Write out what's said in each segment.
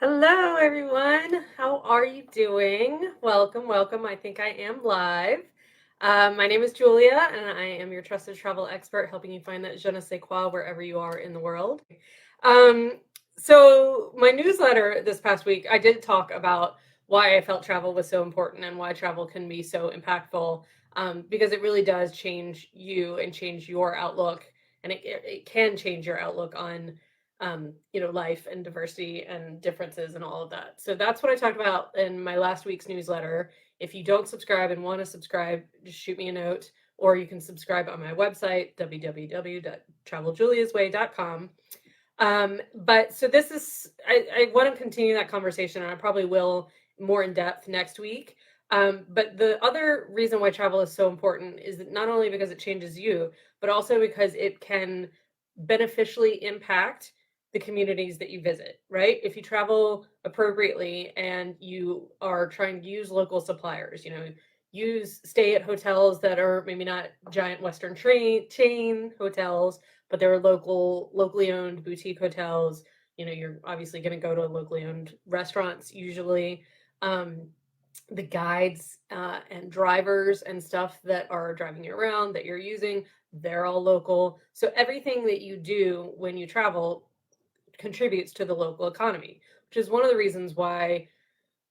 Hello, everyone. How are you doing? Welcome, welcome. I think I am live. My name is Julia, and I am your trusted travel expert, helping you find that je ne sais quoi wherever you are in the world. Um, my newsletter this past week, I did talk about why I felt travel was so important and why travel can be so impactful, because it really does change you and change your outlook, and it can change your outlook on life and diversity and differences and all of that. So that's what I talked about in my last week's newsletter. If you don't subscribe and want to subscribe, just shoot me a note, or you can subscribe on my website, www.traveljuliasway.com. But so this is, I want to continue that conversation, and I probably will more in depth next week. But the other reason why travel is so important is that not only because it changes you, but also because it can beneficially impact the communities that you visit, right? If you travel appropriately and you are trying to use local suppliers, stay at hotels that are maybe not giant Western chain hotels, but there are locally owned boutique hotels. You're obviously going to go to locally owned restaurants usually. Um, the guides and drivers and stuff that are driving you around that you're using, they're all local. So everything that you do when you travel contributes to the local economy, which is one of the reasons why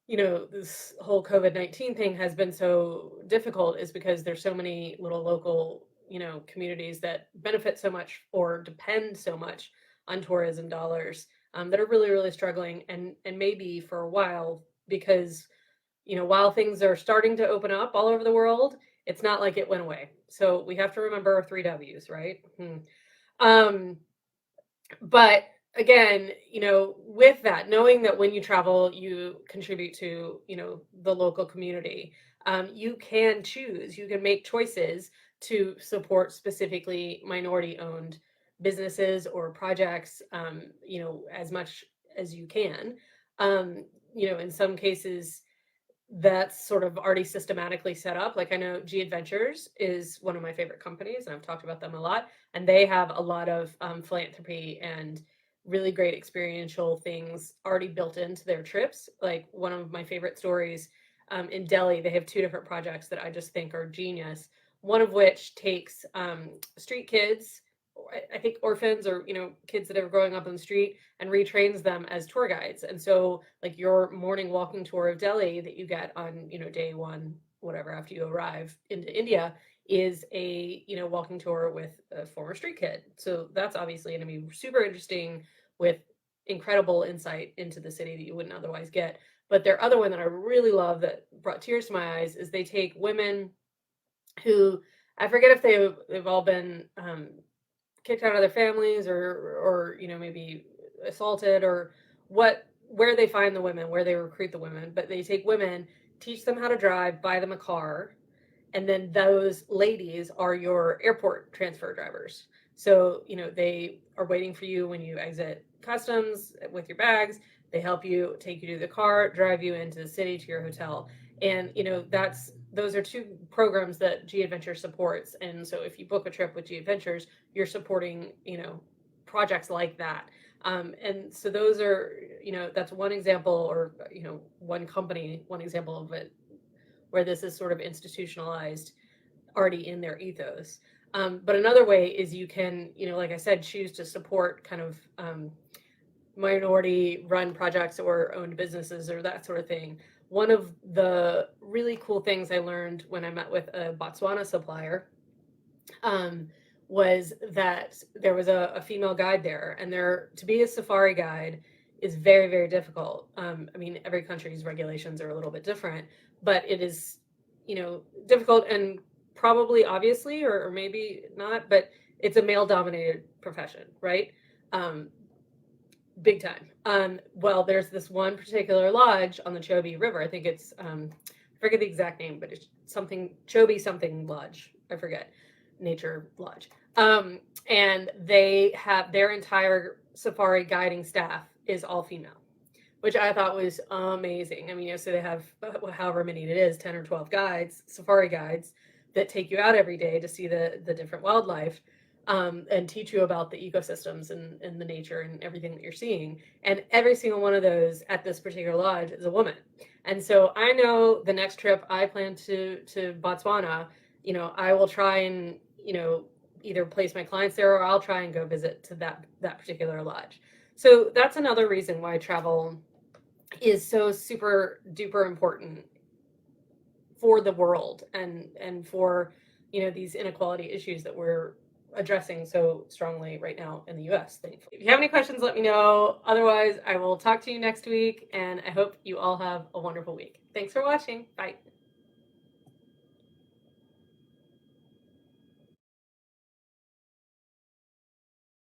this whole COVID-19 thing has been so difficult, is because there's so many little local, communities that benefit so much or depend so much on tourism dollars, that are really, really struggling, and maybe for a while, because, while things are starting to open up all over the world, it's not like it went away. So we have to remember our three W's, right? Um, but again, with that, knowing that when you travel you contribute to the local community, you can make choices to support specifically minority owned businesses or projects, as much as you can. In some cases that's sort of already systematically set up. Like, I know G Adventures is one of my favorite companies, and I've talked about them a lot. And they have a lot of philanthropy and really great experiential things already built into their trips. Like, one of my favorite stories, in Delhi, they have two different projects that I just think are genius. One of which takes street kids, I think orphans, or kids that are growing up on the street, and retrains them as tour guides. And so, like, your morning walking tour of Delhi that you get on, day one, whatever, after you arrive into India, is a, walking tour with a former street kid. So that's obviously going to be super interesting, with incredible insight into the city that you wouldn't otherwise get. But their other one that I really love that brought tears to my eyes is they take women who, I forget if they've all been kicked out of their families, or maybe assaulted, or where they find the women, where they recruit the women. But they take women, teach them how to drive, buy them a car, and then those ladies are your airport transfer drivers. So they are waiting for you when you exit customs with your bags. They help you, take you to the car, drive you into the city to your hotel. And that's those are two programs that G Adventure supports. And so if you book a trip with G Adventures, you're supporting projects like that. And so those are, that's one example, or one company, one example of it, where this is sort of institutionalized already in their ethos. But another way is you can, like I said, choose to support kind of minority run projects or owned businesses or that sort of thing. One of the really cool things I learned when I met with a Botswana supplier, um, was that there was a female guide there, and there, to be a safari guide is very, very difficult. I mean, every country's regulations are a little bit different, but it is, difficult, and probably, obviously, or maybe not, but it's a male dominated profession, right? Um, Big time. Well, there's this one particular lodge on the Chobe River. I think it's, I forget the exact name, but it's something Chobe something lodge. I forget. Nature lodge. And they have their entire safari guiding staff is all female, which I thought was amazing. I mean, so they have however many it is, 10 or 12 guides, safari guides, that take you out every day to see the different wildlife. and teach you about the ecosystems and the nature and everything that you're seeing. And every single one of those at this particular lodge is a woman. And so I know the next trip I plan to Botswana, I will try and, either place my clients there, or I'll try and go visit to that particular lodge. So that's another reason why travel is so super duper important for the world, and for these inequality issues that we're addressing so strongly right now in the US, thankfully. If you have any questions, let me know. Otherwise, I will talk to you next week, and I hope you all have a wonderful week. Thanks for watching. Bye.